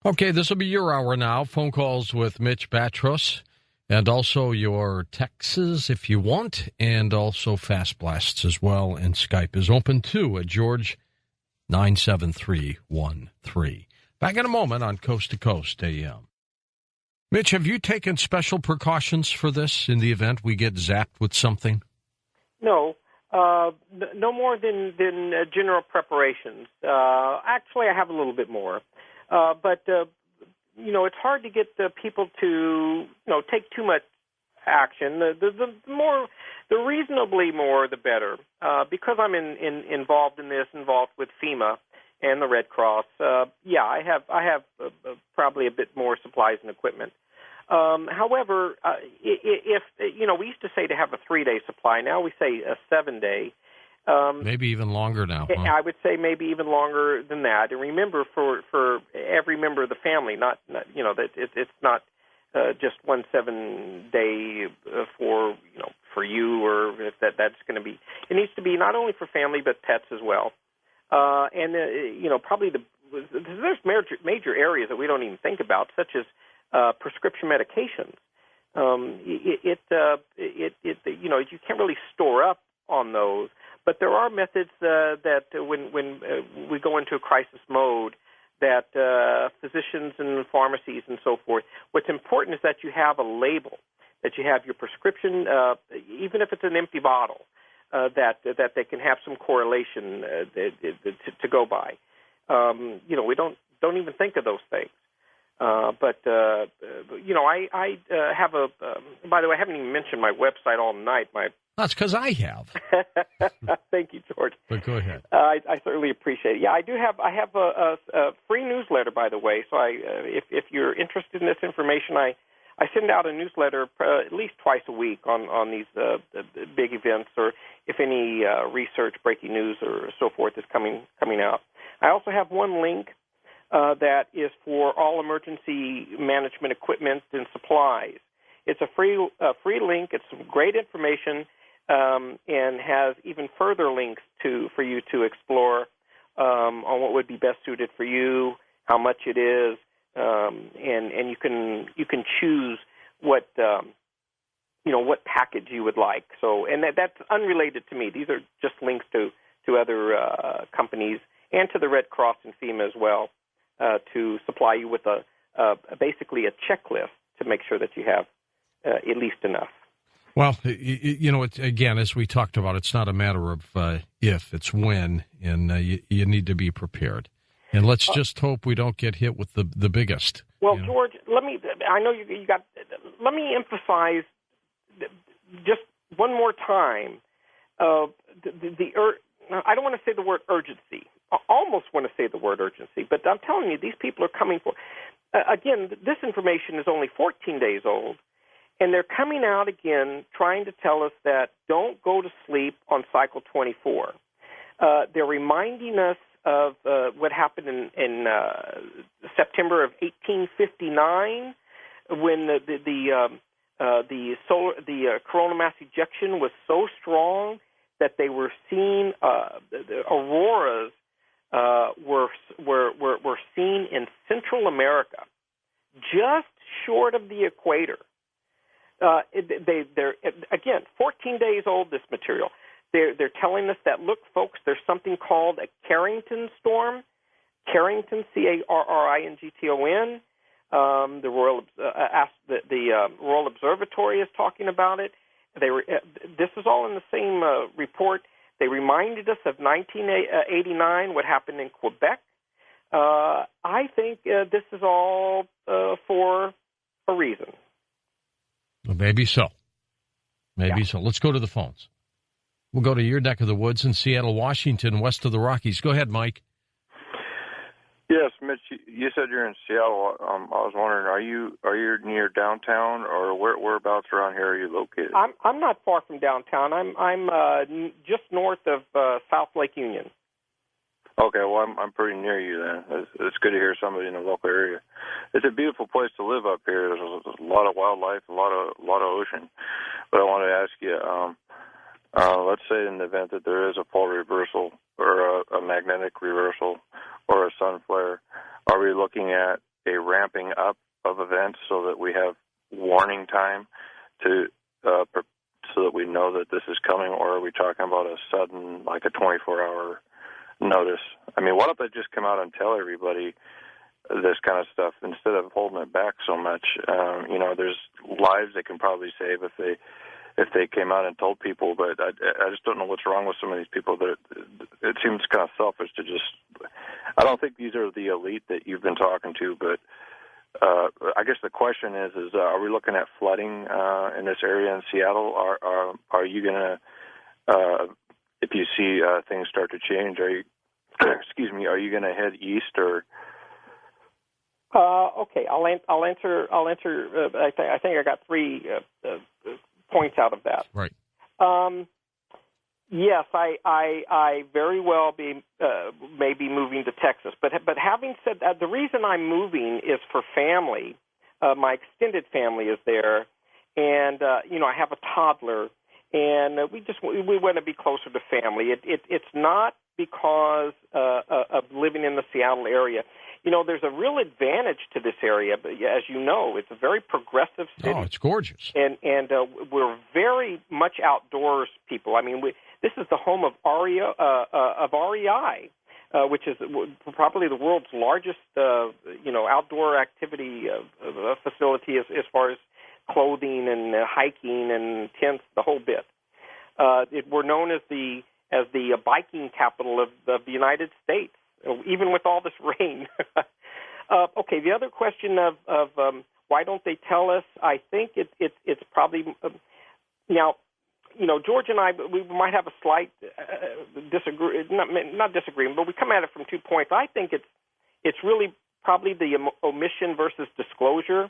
Okay, this will be your hour now. Phone calls with Mitch Battros, and also your texts if you want, and also Fast Blasts as well. And Skype is open too at George 97313. Back in a moment on Coast to Coast AM. Mitch, have you taken special precautions for this in the event we get zapped with something? No. No more than general preparations. Actually, I have a little bit more. But it's hard to get people to, take too much action. The reasonably more, the better. Because I'm involved in this, involved with FEMA and the Red Cross. I have probably a bit more supplies and equipment. However, if we used to say to have a 3-day supply. Now we say a 7-day. Maybe even longer now. Huh? I would say maybe even longer than that. And remember, for every member of the family, not that it's not just 1 7-day for you, or if that's going to be. It needs to be not only for family but pets as well. Probably there's major areas that we don't even think about, such as prescription medications. You can't really store up on those. But there are methods that when we go into a crisis mode, that physicians and pharmacies and so forth, what's important is that you have a label, that you have your prescription, even if it's an empty bottle, that they can have some correlation to go by. We don't even think of those things. I have a. By the way, I haven't even mentioned my website all night. That's because I have. Thank you, George. But go ahead. I certainly appreciate it. Yeah, I do have. I have a free newsletter, by the way. So if you're interested in this information, I send out a newsletter at least twice a week on these big events, or if any research, breaking news, or so forth is coming out. I also have one link that is for all emergency management equipment and supplies. It's a free link. It's some great information, and has even further links for you to explore on what would be best suited for you, how much it is, and you can choose what what package you would like. So, and that's unrelated to me. These are just links to other companies and to the Red Cross and FEMA as well, to supply you with basically a checklist to make sure that you have at least enough. Well, it's, again, as we talked about, it's not a matter of if, it's when, and you need to be prepared. And let's just hope we don't get hit with the biggest. Well, George, let me emphasize just one more time I don't want to say the word urgency. I almost want to say the word urgency, but I'm telling you, these people are coming for. Again, this information is only 14 days old, and they're coming out again trying to tell us that don't go to sleep on cycle 24. They're reminding us of what happened in September of 1859, when the coronal mass ejection was so strong that they were seeing the auroras were seen in Central America, just short of the equator. They're again 14 days old. This material. They're telling us that, look, folks, there's something called a Carrington storm. Carrington, Carrington. The Royal Observatory is talking about it. This is all in the same report. They reminded us of 1989, what happened in Quebec. I think this is all for a reason. Well, maybe so. Maybe so. Let's go to the phones. We'll go to your neck of the woods in Seattle, Washington, west of the Rockies. Go ahead, Mike. Yes, Mitch, you said you're in Seattle. I was wondering, are you near downtown, or whereabouts around here are you located? I'm not far from downtown. I'm just north of South Lake Union. Okay, well, I'm pretty near you then. It's good to hear somebody in the local area. It's a beautiful place to live up here. There's a lot of wildlife, a lot of ocean. But I wanted to ask you, let's say in the event that there is a pole reversal or a magnetic reversal or a sun flare, are we looking at a ramping up of events so that we have warning time to so that we know that this is coming, or are we talking about a sudden, like a 24-hour notice? I mean, why don't they just come out and tell everybody this kind of stuff instead of holding it back so much? There's lives they can probably save if they came out and told people, but I just don't know what's wrong with some of these people. That it seems kind of selfish to just. I don't think these are the elite that you've been talking to, but I guess the question is are we looking at flooding in this area in Seattle? Are you going to, if you see things start to change, are you going to head east or? Okay, I'll answer. I think I got three points out of that. Right. Yes, I very well may be moving to Texas, but having said that, the reason I'm moving is for family. My extended family is there, and I have a toddler, and we want to be closer to family. It's not because of living in the Seattle area. There's a real advantage to this area, but as you know, it's a very progressive city. Oh, it's gorgeous. And we're very much outdoors people. I mean, this is the home of REI, which is probably the world's largest, outdoor activity facility as far as clothing and hiking and tents, the whole bit. We're known as the biking capital of the United States, even with all this rain. Okay, the other question of why don't they tell us? I think it's probably now. George and I, we might have a slight not disagreement, but we come at it from 2 points. I think it's really probably the omission versus disclosure.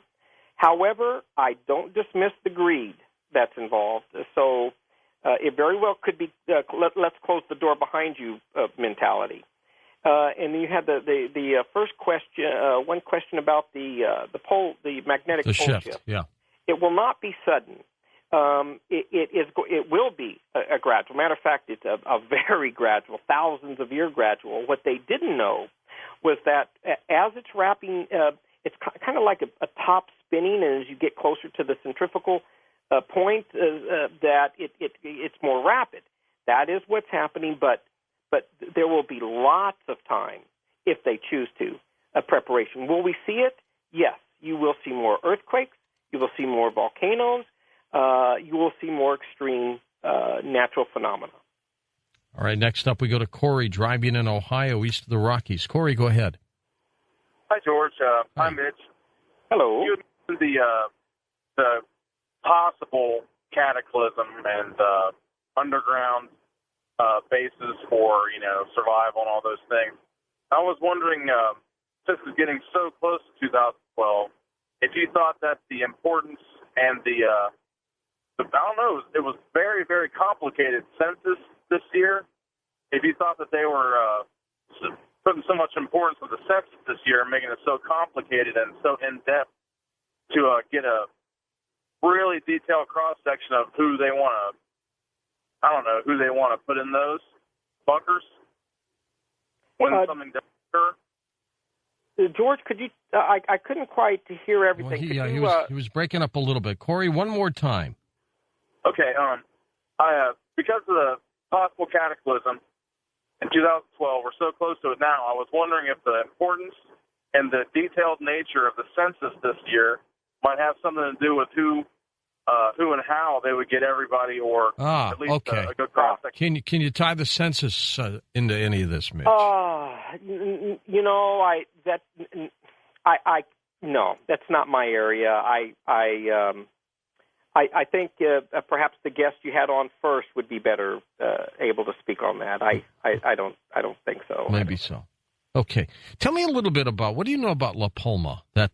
However, I don't dismiss the greed that's involved. So it very well could be let's close the door behind you mentality. And then you had the first question, one question about the magnetic pole shift. Yeah, it will not be sudden. It will be a gradual. Matter of fact, it's a very gradual, thousands of year gradual. What they didn't know was that as it's wrapping, it's kind of like a top spinning, and as you get closer to the centrifugal point, that it's more rapid. That is what's happening, but there will be lots of time, if they choose to, preparation. Will we see it? Yes. You will see more earthquakes. You will see more volcanoes. You will see more extreme natural phenomena. All right, next up we go to Corey, driving in Ohio, east of the Rockies. Corey, go ahead. Hi, George. Hi, Mitch. Hello. You mentioned the possible cataclysm and underground bases for, survival and all those things. I was wondering, since it's getting so close to 2012, if you thought that the importance and I don't know, it was very, very complicated census this year. If you thought that they were putting so much importance on the census this year and making it so complicated and so in-depth to get a really detailed cross-section of who they want to put in those bunkers. Wouldn't something different? George, could you? I couldn't quite hear everything. Well, he was breaking up a little bit. Corey, one more time. Okay. Because of the possible cataclysm in 2012, we're so close to it now. I was wondering if the importance and the detailed nature of the census this year might have something to do with who and how they would get everybody, or at least a good cross-section. Can you tie the census into any of this, Mitch? No, that's not my area. I think perhaps the guest you had on first would be better able to speak on that. I don't think so. Maybe so. Okay, tell me a little bit about what do you know about La Palma? That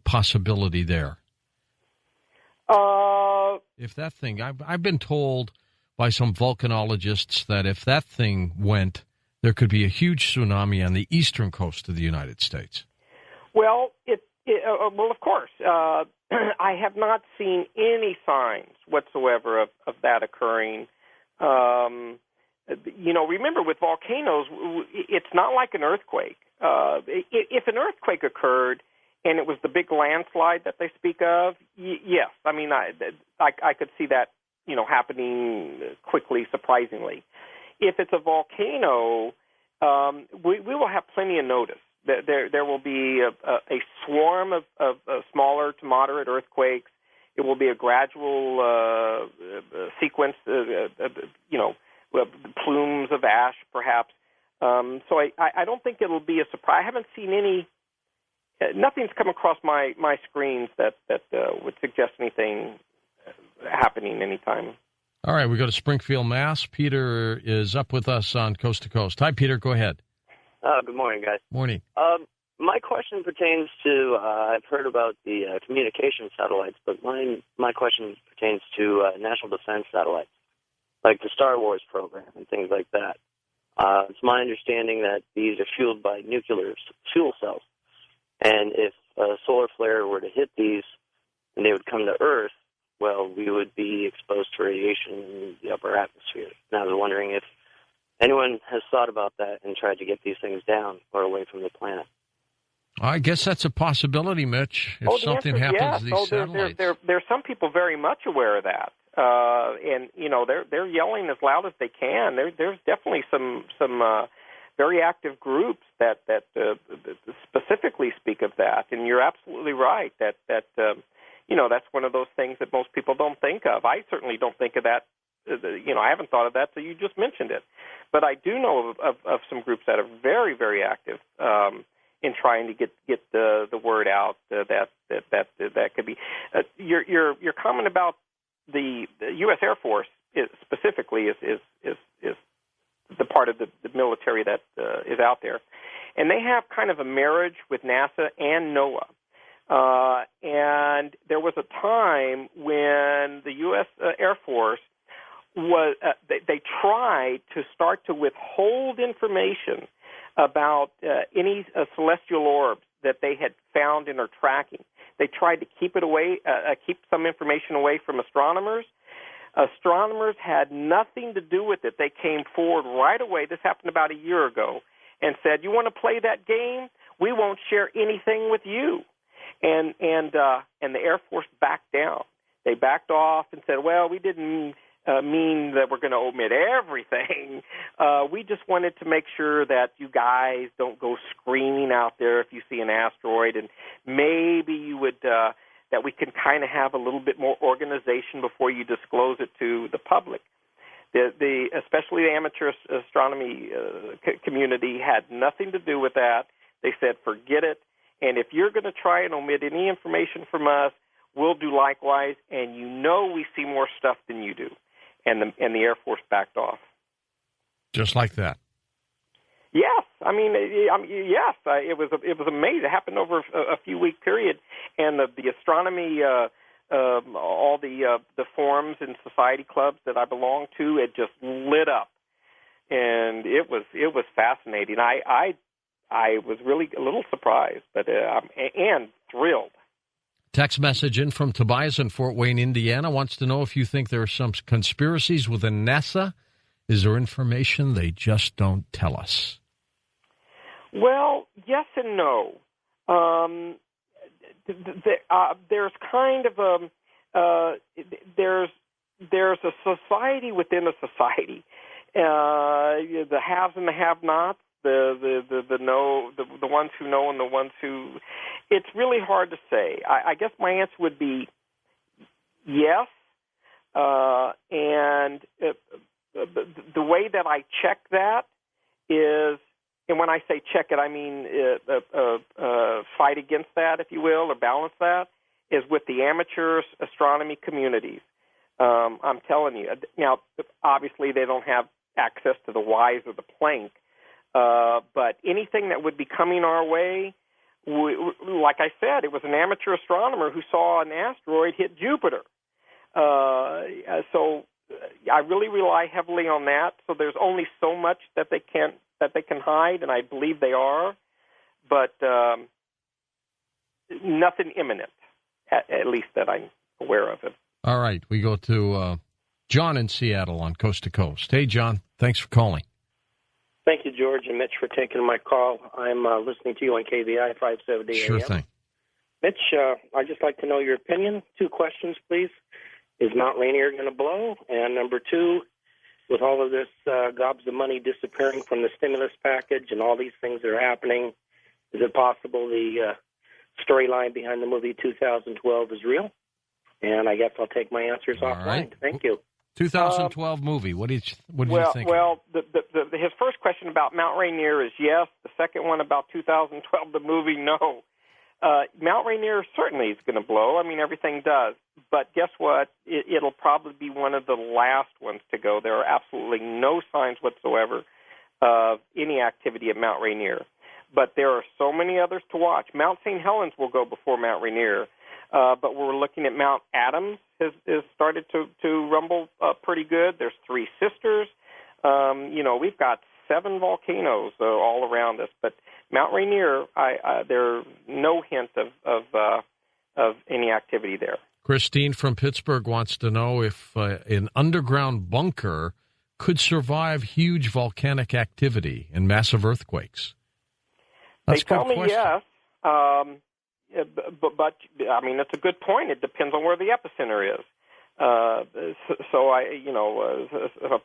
possibility there. If that thing, I've been told by some volcanologists that if that thing went, there could be a huge tsunami on the eastern coast of the United States. Well, well, of course. I have not seen any signs whatsoever of that occurring. Remember with volcanoes, it's not like an earthquake. If an earthquake occurred, and it was the big landslide that they speak of, yes. I mean, I could see that, happening quickly, surprisingly. If it's a volcano, we will have plenty of notice. There will be a swarm of smaller to moderate earthquakes. It will be a gradual sequence, plumes of ash, perhaps. So I don't think it'll be a surprise. I haven't seen nothing's come across my screens that would suggest anything happening anytime. All right, we go to Springfield, Mass. Peter is up with us on Coast to Coast. Hi, Peter. Go ahead. Good morning, guys. Morning. My question pertains to, I've heard about the communication satellites, but my question pertains to national defense satellites, like the Star Wars program and things like that. It's my understanding that these are fueled by nuclear fuel cells, and if a solar flare were to hit these and they would come to Earth, well, we would be exposed to radiation in the upper atmosphere. And I was wondering if anyone has thought about that and tried to get these things down or away from the planet. I guess that's a possibility, Mitch, if something happens to these satellites. There's some people very much aware of that. And, they're yelling as loud as they can. There's definitely some very active groups that specifically speak of that. And you're absolutely right that that's one of those things that most people don't think of. I certainly don't think of that. I haven't thought of that, so you just mentioned it. But I do know of some groups that are very, very active in trying to get the word out that could be. Your comment about the U.S. Air Force specifically is the part of the military that is out there, and they have kind of a marriage with NASA and NOAA. And there was a time when the U.S. Air Force was they tried to start to withhold information about any celestial orbs that they had found and are tracking. They tried to keep it away, keep some information away from astronomers. Astronomers had nothing to do with it. They came forward right away. This happened about a year ago, and said, "You want to play that game? We won't share anything with you." And the Air Force backed down. They backed off and said, "Well, we didn't mean that we're going to omit everything. We just wanted to make sure that you guys don't go screaming out there if you see an asteroid, and maybe you would that we can kind of have a little bit more organization before you disclose it to the public." Especially the amateur astronomy community had nothing to do with that. They said, "Forget it. And if you're going to try and omit any information from us, we'll do likewise, and we see more stuff than you do." And the Air Force backed off. Just like that. Yes, yes. It was amazing. It happened over a few-week period, and the astronomy, all the forums and society clubs that I belong to, it just lit up, and it was fascinating. I was really a little surprised, but and thrilled. Text message in from Tobias in Fort Wayne, Indiana, wants to know if you think there are some conspiracies within NASA. Is there information they just don't tell us? Well, yes and no. There's kind of there's a society within a society. The haves and the have-nots. The ones who know and the ones who, it's really hard to say. I guess my answer would be yes, and the way that I check that is, and when I say check it, I mean fight against that, if you will, or balance that, is with the amateur astronomy communities. I'm telling you. Now, obviously, they don't have access to the WISE or the Planck. But anything that would be coming our way, like I said, it was an amateur astronomer who saw an asteroid hit Jupiter. So I really rely heavily on that. So there's only so much that they can hide, and I believe they are, but nothing imminent, at least that I'm aware of it. All right, we go to John in Seattle on Coast to Coast. Hey, John, thanks for calling. Thank you, George and Mitch, for taking my call. I'm listening to you on KVI 570 AM. Sure thing. Mitch, I'd just like to know your opinion. 2 questions, please. Is Mount Rainier going to blow? And number 2, with all of this gobs of money disappearing from the stimulus package and all these things that are happening, is it possible the storyline behind the movie 2012 is real? And I guess I'll take my answers offline. Right. Thank you. 2012 movie. What did you think? Well, his first question about Mount Rainier is yes. The second one about 2012, the movie, no. Mount Rainier certainly is going to blow. I mean, everything does. But guess what? It'll probably be one of the last ones to go. There are absolutely no signs whatsoever of any activity at Mount Rainier. But there are so many others to watch. Mount St. Helens will go before Mount Rainier. But we're looking at Mount Adams has started to rumble pretty good. There's Three Sisters. We've got 7 volcanoes all around us. But Mount Rainier, there's no hint of any activity there. Christine from Pittsburgh wants to know if an underground bunker could survive huge volcanic activity and massive earthquakes. That's they tell me question. yes. But I mean, it's a good point. It depends on where the epicenter is. A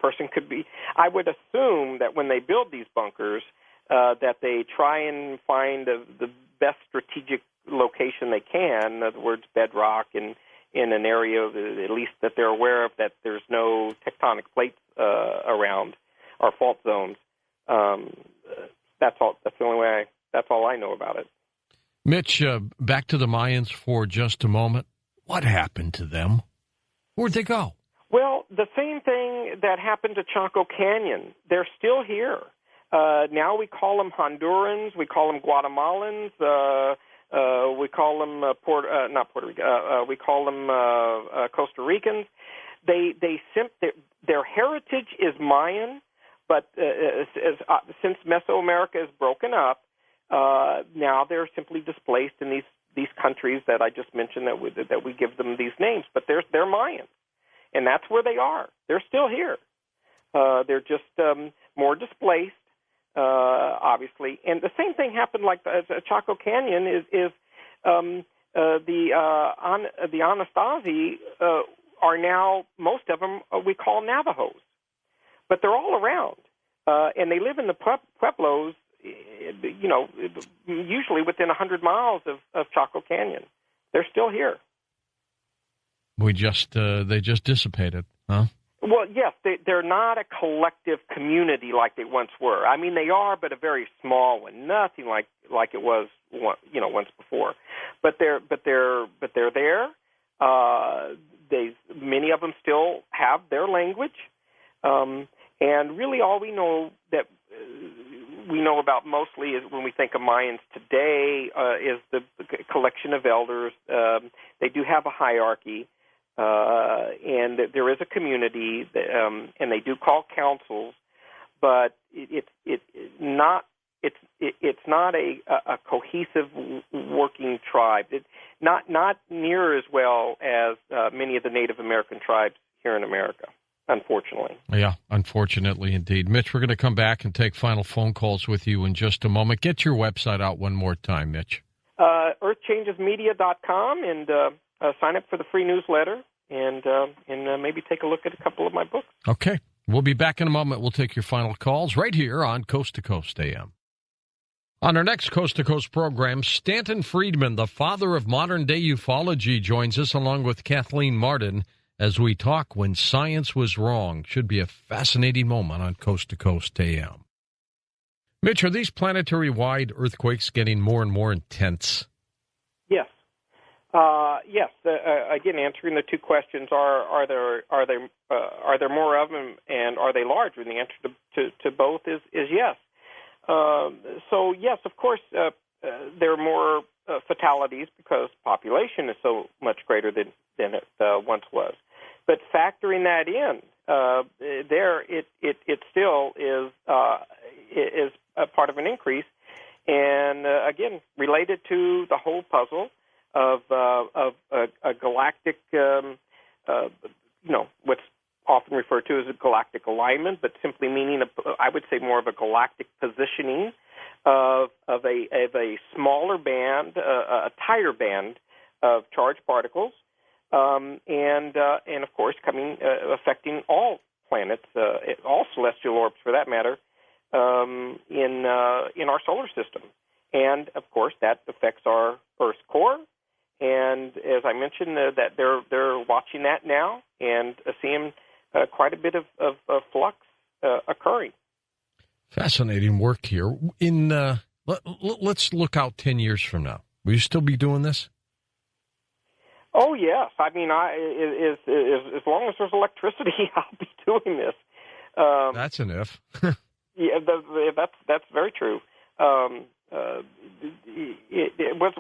person could be. I would assume that when they build these bunkers, that they try and find the best strategic location they can. In other words, bedrock and in an area at least that they're aware of that there's no tectonic plates around or fault zones. That's all. That's the only way. That's all I know about it. Mitch, back to the Mayans for just a moment. What happened to them? Where'd they go? Well, the same thing that happened to Chaco Canyon. They're still here. Now we call them Hondurans. We call them Guatemalans. We call them not Puerto Rico. We call them Costa Ricans. Their heritage is Mayan, but since Mesoamerica is broken up, now they're simply displaced in these countries that I just mentioned that we give them these names. But they're Mayans, and that's where they are. They're still here. They're just more displaced, obviously. And the same thing happened like the Chaco Canyon is the Anasazi are now, most of them we call Navajos. But they're all around, and they live in the pueblos, usually within 100 miles of Chaco Canyon. They're still here. They just dissipated, huh? Well, yes, they're not a collective community like they once were. I mean, they are, but a very small one. Nothing like it was, once before. But they're there. Many of them still have their language, and really all we know about mostly is when we think of Mayans today is the collection of elders. They do have a hierarchy. And there is a community, and they do call councils, but it's not a cohesive working tribe. It's not near as well as many of the Native American tribes here in America, unfortunately. Yeah, unfortunately indeed. Mitch, we're going to come back and take final phone calls with you in just a moment. Get your website out one more time, Mitch. EarthChangesMedia.com, and sign up for the free newsletter, and maybe take a look at a couple of my books. Okay. We'll be back in a moment. We'll take your final calls right here on Coast to Coast AM. On our next Coast to Coast program, Stanton Friedman, the father of modern-day ufology, joins us along with Kathleen Martin as we talk When Science Was Wrong. Should be a fascinating moment on Coast to Coast AM. Mitch, are these planetary-wide earthquakes getting more and more intense? Yes. Yes. Again, answering the two questions: are there more of them, and are they larger? And the answer to both is yes. So yes, of course, there are more fatalities because population is so much greater than it once was. But factoring that in, it still is a part of an increase, and again related to the whole puzzle of a galactic, what's often referred to as a galactic alignment, but simply meaning I would say more of a galactic positioning of a smaller band, a tighter band of charged particles, and of course affecting all planets, all celestial orbs for that matter, in our solar system. And of course that affects our Earth's core. And as I mentioned, that they're watching that now and seeing quite a bit of flux occurring. Fascinating work here. Let's look out 10 years from now. Will you still be doing this? Oh yes, I mean, as long as there's electricity, I'll be doing this. That's an if. Yeah, that's very true.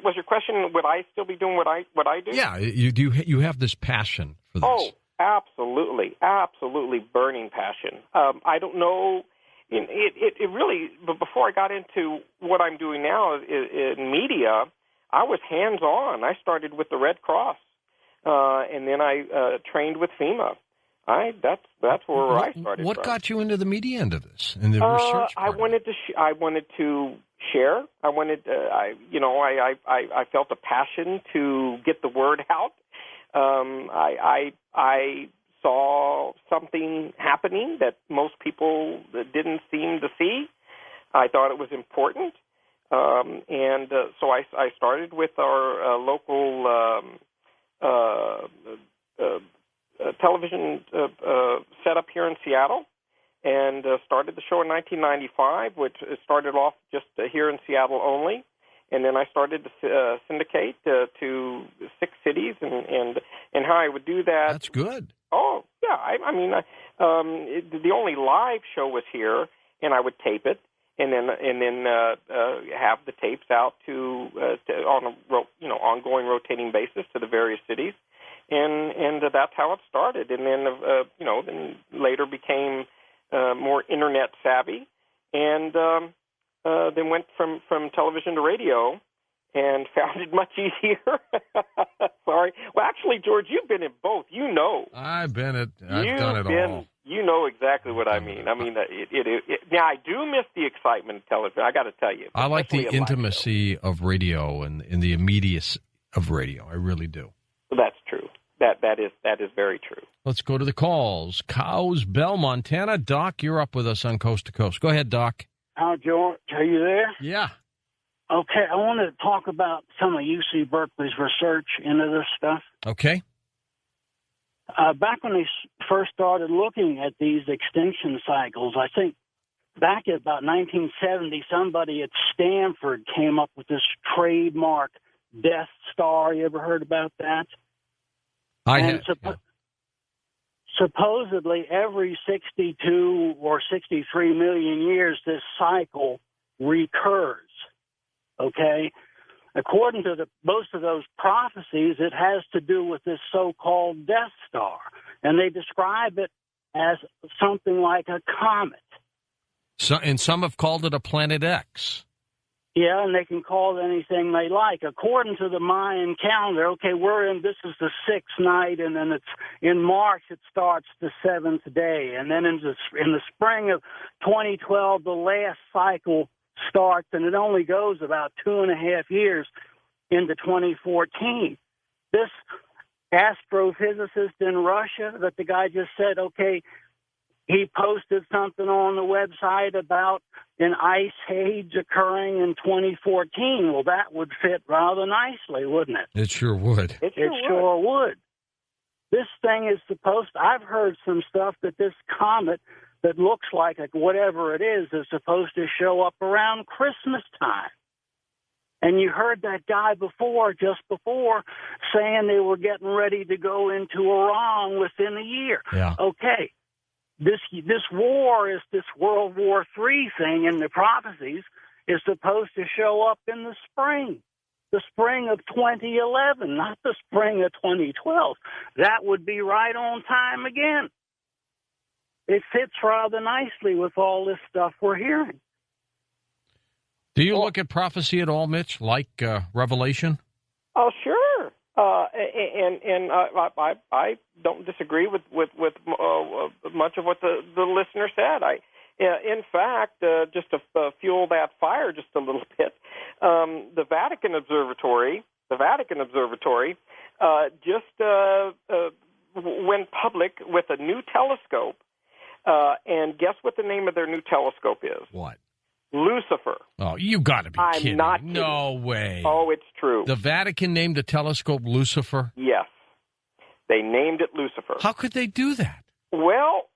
Was your question, would I still be doing what I do? Yeah, you have this passion for this. Oh, absolutely burning passion. I don't know. It really. But before I got into what I'm doing now in media, I was hands-on. I started with the Red Cross, and then I trained with FEMA. That's where I started. What from. got you into the media end of this, in the research part? I wanted to share. I felt a passion to get the word out. I saw something happening that most people didn't seem to see. I thought it was important, and so I started with our local television setup here in Seattle, and started the show in 1995, which started off just here in Seattle only, and then I started to syndicate to 6 cities, and how I would do that. That's good. Oh yeah, I mean, the only live show was here, and I would tape it, and then have the tapes out to on a ongoing rotating basis to the various cities. And that's how it started, and then then later became more internet savvy, and then went from television to radio, and found it much easier. Sorry. Well, actually, George, you've been in both. You know. I've done it all. You know exactly what I mean. I mean, now I do miss the excitement of television. I got to tell you. I like the intimacy of radio and the immediacy of radio. I really do. That's true. That is very true. Let's go to the calls. Cows Bell, Montana. Doc, you're up with us on Coast to Coast. Go ahead, Doc. George, are you there? Yeah. Okay, I wanted to talk about some of UC Berkeley's research into this stuff. Okay. Back when they first started looking at these extinction cycles, I think back at about 1970, somebody at Stanford came up with this trademark Death Star. You ever heard about that? Supposedly, every 62 or 63 million years, this cycle recurs. Okay? According to most of those prophecies, it has to do with this so-called Death Star. And they describe it as something like a comet. And some have called it a Planet X. Yeah, and they can call it anything they like. According to the Mayan calendar, okay, this is the 6th night, and then it's in March it starts the 7th day. And then in the spring of 2012, the last cycle starts, and it only goes about 2.5 years into 2014. This astrophysicist in Russia that the guy just said, okay, he posted something on the website about an ice age occurring in 2014. Well, that would fit rather nicely, wouldn't it? It sure would. It sure would. This thing is I've heard some stuff that this comet that looks like whatever it is supposed to show up around Christmas time. And you heard that guy just before, saying they were getting ready to go into Iran within a year. Yeah. Okay. This war is this World War III thing in the prophecies is supposed to show up in the spring of 2011, not the spring of 2012. That would be right on time again. It fits rather nicely with all this stuff we're hearing. Do you look at prophecy at all, Mitch, like Revelation? Oh, sure. And I don't disagree with much of what the listener said. In fact, just to fuel that fire just a little bit, the Vatican Observatory just went public with a new telescope. And guess what the name of their new telescope is? What? Lucifer. Oh, you got to be kidding. I'm not kidding. No way. Oh, it's true. The Vatican named the telescope Lucifer? Yes. They named it Lucifer. How could they do that? Well,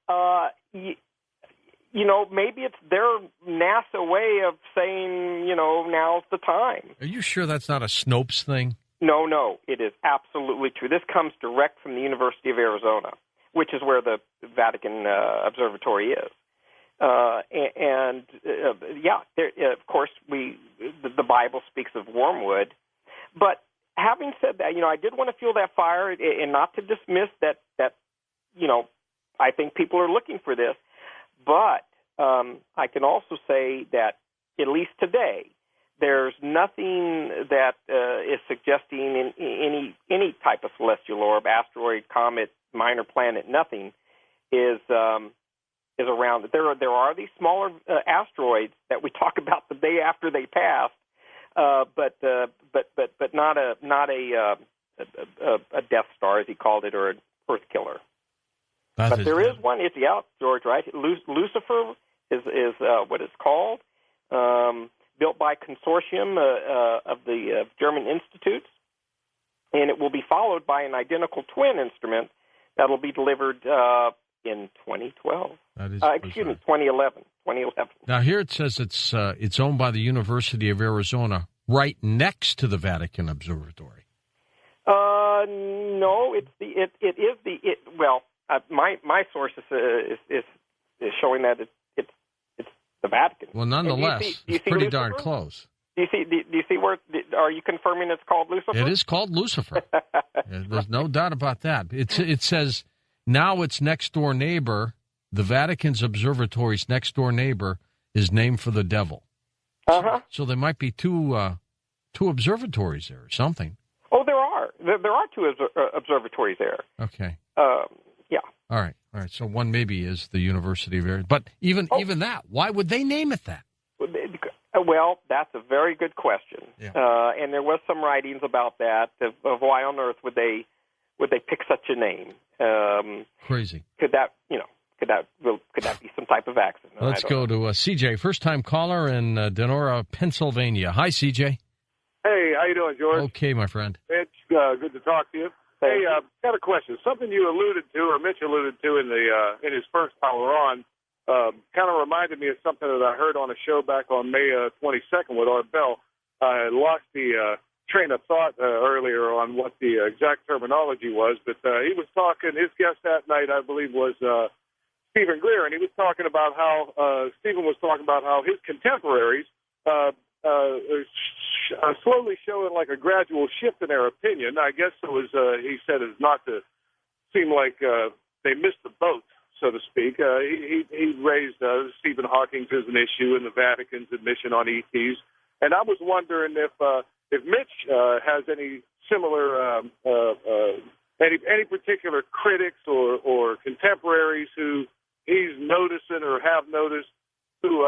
maybe it's their NASA way of saying, now's the time. Are you sure that's not a Snopes thing? No, it is absolutely true. This comes direct from the University of Arizona, which is where the Vatican Observatory is. Of course, the Bible speaks of wormwood. But having said that, I did want to fuel that fire and not to dismiss that I think people are looking for this. But I can also say that at least today, there's nothing that is suggesting in any type of celestial orb, asteroid, comet, minor planet, nothing is around it. There are these smaller asteroids that we talk about the day after they passed, but not a Death Star, as he called it, or an Earth killer. But there is one. It's George, right? Lucifer is what it's called, built by a consortium of the German institutes, and it will be followed by an identical twin instrument that will be delivered in 2012. That is 2011. Now here it says it's owned by the University of Arizona, right next to the Vatican Observatory. No, my source is showing that it's the Vatican. Well, nonetheless, it's pretty darn close. Do you see where? Are you confirming it's called Lucifer? It is called Lucifer. There's no doubt about that. It says now its next door neighbor, the Vatican's observatory's next door neighbor, is named for the devil. So there might be two observatories there or something. Oh, there are. There are two observatories there. Okay. Yeah. All right. So one maybe is the University of Arizona. But even that, why would they name it that? Well, that's a very good question. Yeah. And there was some writings about that of why on earth would they pick such a name? Crazy. Could that be some type of accident? Let's go to CJ, first time caller in Denora, Pennsylvania. Hi, CJ. Hey, how you doing, George? Okay, my friend. It's good to talk to you. Hey, got a question. Something you alluded to, or Mitch alluded to in his first hour on, kind of reminded me of something that I heard on a show back on May 22nd with Art Bell. I lost the train of thought earlier on what the exact terminology was, but he was talking. His guest that night, I believe, was Stephen Greer, and he was talking about how Stephen was talking about how his contemporaries slowly showing like a gradual shift in their opinion. I guess it was, he said, is not to seem like they missed the boat, so to speak. He raised Stephen Hawking as an issue and the Vatican's admission on ETs. And I was wondering if Mitch has any similar, any particular critics or contemporaries who he's noticing or have noticed who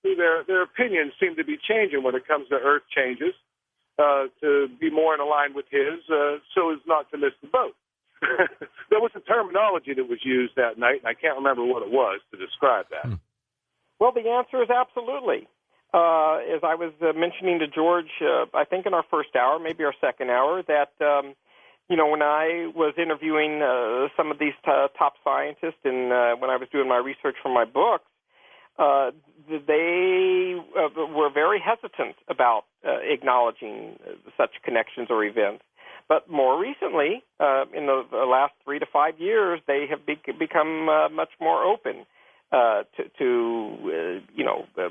their opinions seem to be changing when it comes to Earth changes, to be more in line with his, so as not to miss the boat. There was a terminology that was used that night, and I can't remember what it was to describe that. Well, the answer is absolutely. As I was mentioning to George, I think in our first hour, maybe our second hour, that when I was interviewing some of these top scientists and when I was doing my research for my books, they were very hesitant about acknowledging such connections or events. But more recently, in the last 3 to 5 years, they have become much more open to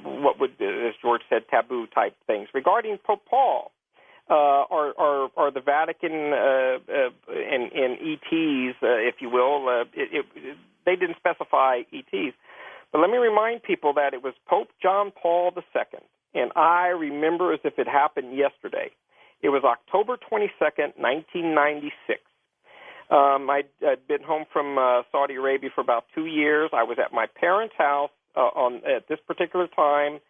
what would, as George said, taboo type things regarding Pope Paul or the Vatican and ETs, if you will. They didn't specify ETs. But let me remind people that it was Pope John Paul II, and I remember as if it happened yesterday. It was October 22nd, 1996. I'd been home from Saudi Arabia for about 2 years. I was at my parents' house at this particular time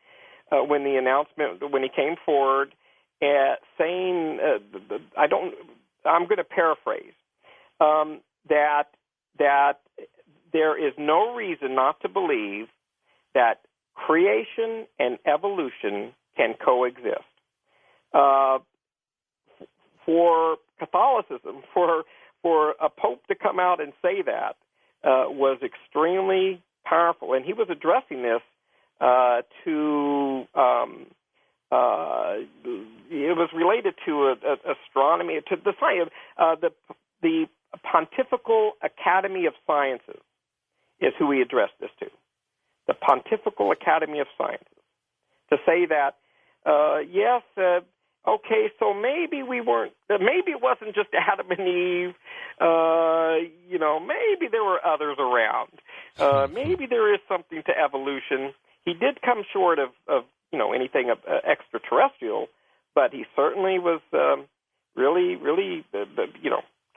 when he came forward, saying, I'm going to paraphrase, that there is no reason not to believe that creation and evolution can coexist. For Catholicism, for a pope to come out and say that was extremely powerful, and he was addressing this to. It was related to astronomy, to the science, the Pontifical Academy of Sciences is who he addressed this to. The Pontifical Academy of Sciences, to say that yes. Okay, so maybe maybe it wasn't just Adam and Eve, maybe there were others around. Maybe there is something to evolution. He did come short of anything extraterrestrial, but he certainly was really,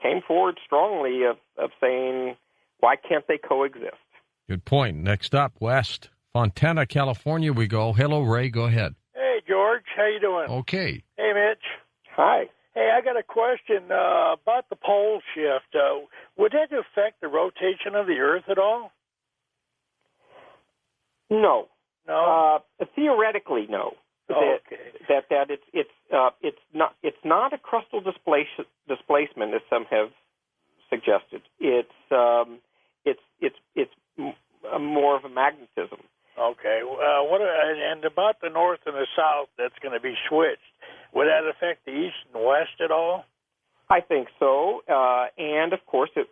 came forward strongly of saying, why can't they coexist? Good point. Next up, West Fontana, California, we go. Hello, Ray. Go ahead. Hey, George. How you doing? Okay. Hey, Mitch. Hi. Hey, I got a question about the pole shift. Would that affect the rotation of the Earth at all? No. No. Theoretically, no. Okay. That it's not a crustal displacement as some have suggested. It's more of a magnetism. Okay. And about the north and the south, that's going to be switched. Would that affect the east and west at all? I think so, and of course, it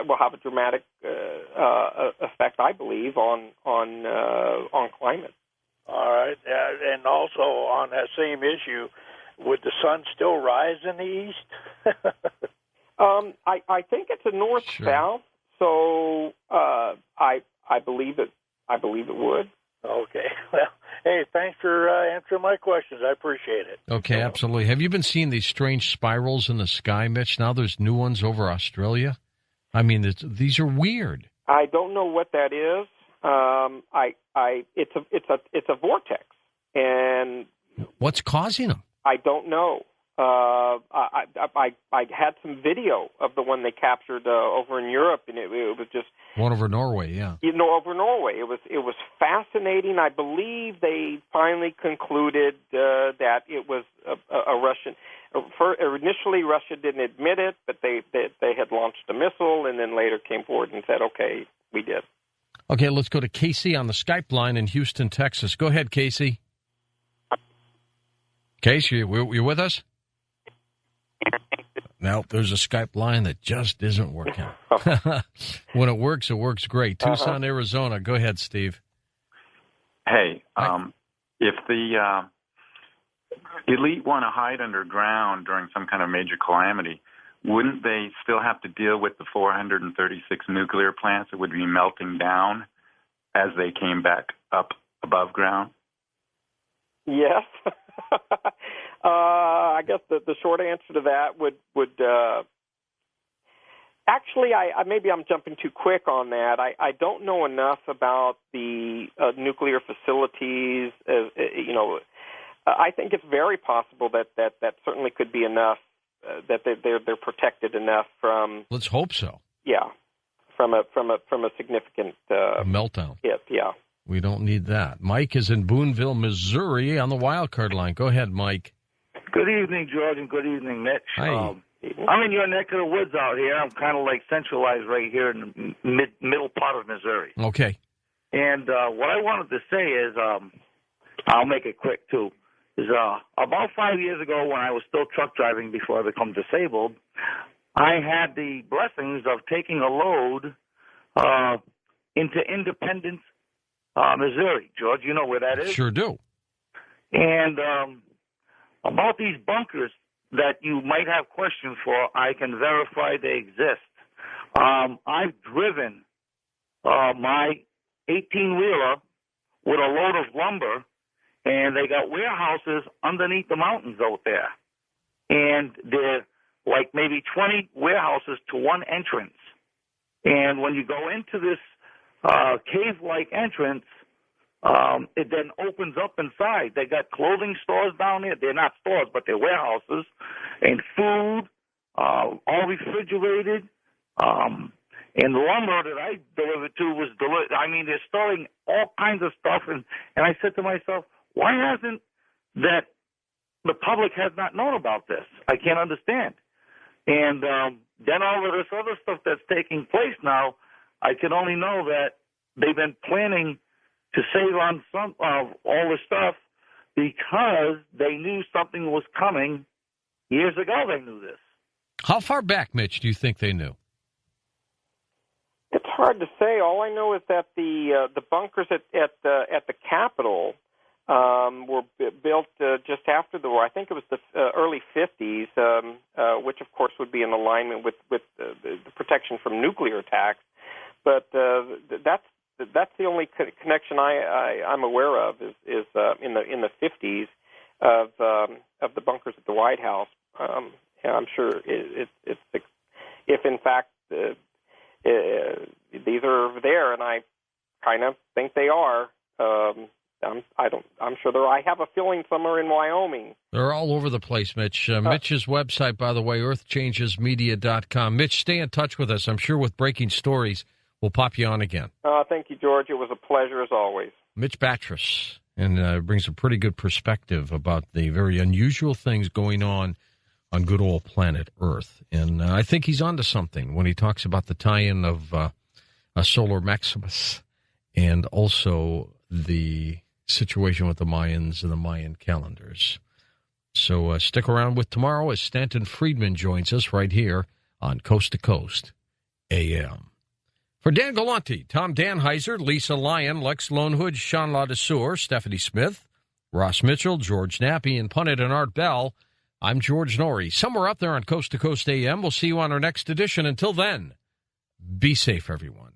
will have a dramatic effect, I believe, on climate. All right, and also on that same issue, would the sun still rise in the east? I think it's a north-south, so I believe it. I believe it would. Okay. Well, hey, thanks for answering my questions. I appreciate it. Okay, absolutely. Have you been seeing these strange spirals in the sky, Mitch? Now there's new ones over Australia. I mean, these are weird. I don't know what that is. It's a vortex, and what's causing them? I don't know. I had some video of the one they captured over in Europe, and it was just one over Norway, yeah. Over Norway. It was fascinating. I believe they finally concluded that it was a Russian. Initially, Russia didn't admit it, but they had launched a missile, and then later came forward and said, "Okay, we did." Okay, let's go to Casey on the Skype line in Houston, Texas. Go ahead, Casey. Casey, you with us? No, there's a Skype line that just isn't working. When it works great. Tucson, Arizona. Go ahead, Steve. Hey, if the elite want to hide underground during some kind of major calamity, wouldn't they still have to deal with the 436 nuclear plants that would be melting down as they came back up above ground? Yes. I guess the short answer to that would actually, maybe I'm jumping too quick on that. I don't know enough about the nuclear facilities. I think it's very possible that certainly could be enough that they're protected enough from. Let's hope so. Yeah, from a significant meltdown. hit. Yeah. We don't need that. Mike is in Boonville, Missouri on the wild card line. Go ahead, Mike. Good evening, George, and good evening, Mitch. Hi. I'm in your neck of the woods out here. I'm kind of like centralized right here in the middle part of Missouri. Okay. And what I wanted to say is, I'll make it quick, too, is about 5 years ago when I was still truck driving before I became disabled, I had the blessings of taking a load into Independence, Missouri. George, you know where that is? Sure do. And about these bunkers that you might have questions for, I can verify they exist. I've driven my 18-wheeler with a load of lumber, and they got warehouses underneath the mountains out there. And they're like maybe 20 warehouses to one entrance. And when you go into this cave-like entrance, it then opens up inside. They got clothing stores down there. They're not stores, but they're warehouses, and food, all refrigerated. And the lumber that I delivered to was they're storing all kinds of stuff. And I said to myself, why hasn't that the public has not known about this? I can't understand. And then all of this other stuff that's taking place now, I can only know that they've been planning to save on some of all this stuff because they knew something was coming years ago. They knew this. How far back, Mitch, do you think they knew? It's hard to say. All I know is that the bunkers at the Capitol were built just after the war. I think it was the early 50s, which of course would be in alignment with the protection from nuclear attacks. But that's the only connection I'm aware of is in the 50s of the bunkers at the White House. I'm sure it's if in fact these are there, and I kind of think they are. I'm sure I have a feeling some are in Wyoming. They're all over the place, Mitch. Mitch's website, by the way, earthchangesmedia.com. Mitch, stay in touch with us. I'm sure with breaking stories, we'll pop you on again. Thank you, George. It was a pleasure as always. Mitch Battros, and brings a pretty good perspective about the very unusual things going on good old planet Earth. And I think he's onto something when he talks about the tie-in of Solar Maximus and also the situation with the Mayans and the Mayan calendars. So stick around with tomorrow as Stanton Friedman joins us right here on Coast to Coast AM. For Dan Galante, Tom Danheiser, Lisa Lyon, Lex Lonehood, Sean Ladesseur, Stephanie Smith, Ross Mitchell, George Nappy, and Pundit and Art Bell, I'm George Noory. Somewhere up there on Coast to Coast AM. We'll see you on our next edition. Until then, be safe, everyone.